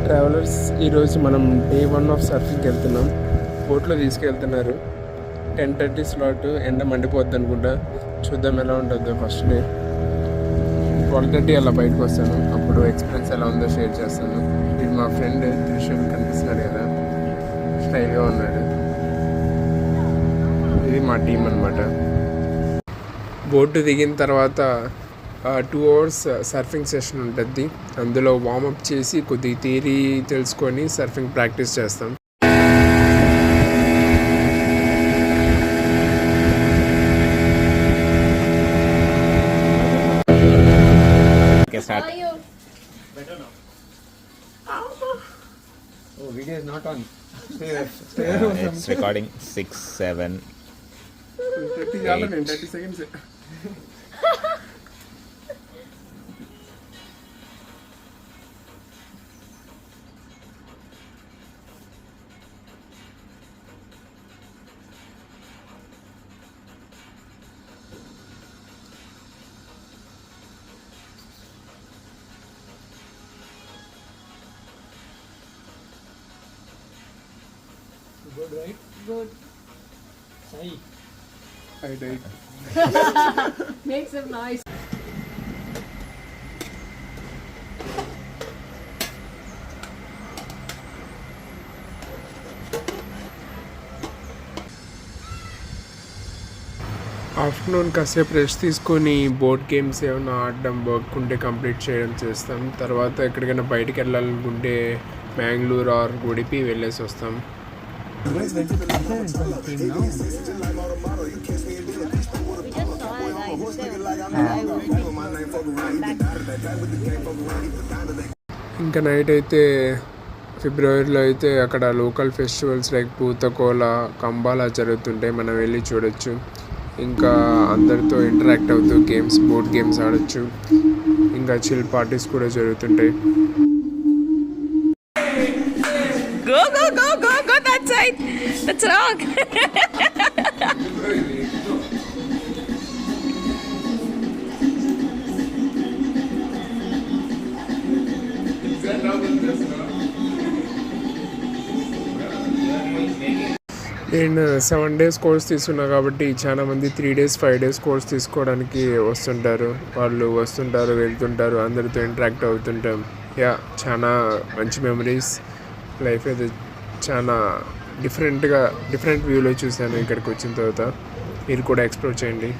Travellers, ఈరోజు మనం day 1 of సర్ఫింగ్కి వెళ్తున్నాం. బోట్లో తీసుకెళ్తున్నారు. 10:30 స్లాట్. ఎండ మండిపోద్ది అనుకుంటా. చూద్దాం ఎలా ఉంటుందో. ఫస్ట్ డే 12:30 అలా బయటకు వస్తాను. అప్పుడు ఎక్స్పీరియన్స్ ఎలా ఉందో షేర్ చేస్తాను. ఇది మా ఫ్రెండ్ త్రిషూల్, కనిపిస్తున్నాడు కదా, స్టైల్గా ఉన్నాడు. ఇది మా టీం అనమాట. బోటు దిగిన తర్వాత 2 hours సర్ఫింగ్ సెషన్ ఉంటుంది. అందులో వార్మప్ చేసి కొద్దిగా థియరీ తెలుసుకొని సర్ఫింగ్ ప్రాక్టీస్ చేస్తాం. Video is not on. It's recording 6, 7. 30 seconds. Good, right? Good. Sai. Right. Make some noise. Afternoon కాసేపు రెస్ట్ తీసుకొని బోట్ గేమ్స్ ఏమైనా ఆడడం, వర్క్ ఉంటే కంప్లీట్ చేయడం చేస్తాం. తర్వాత ఎక్కడికైనా బయటికి వెళ్ళాలనుకుంటే బెంగళూరు ఆర్ ఉడిపి వెళ్ళేసి వస్తాం. We just saw it. ఇంకా నైట్ అయితే ఫిబ్రవరిలో అయితే అక్కడ లోకల్ ఫెస్టివల్స్ లైక్ పూతకోల, కంబాలా జరుగుతుంటాయి. మనం వెళ్ళి చూడొచ్చు. ఇంకా అందరితో ఇంటరాక్ట్ అవుతూ గేమ్స్, బోట్ గేమ్స్ ఆడొచ్చు. ఇంకా చిల్ పార్టీస్ కూడా జరుగుతుంటాయి. Go, go, go, go, go that side. That's wrong. నేను 7 days కోర్స్ తీసుకున్నా కాబట్టి చాలామంది 3 days 5 days కోర్స్ తీసుకోవడానికి వస్తుంటారు. వాళ్ళు వస్తుంటారు, వెళ్తుంటారు, అందరితో ఇంటరాక్ట్ అవుతుంటాం. చాలా మంచి మెమరీస్. లైఫ్ అయితే చాలా డిఫరెంట్ వ్యూలో చూశాను ఇక్కడికి వచ్చిన తర్వాత. మీరు కూడా ఎక్స్ప్లోర్ చేయండి.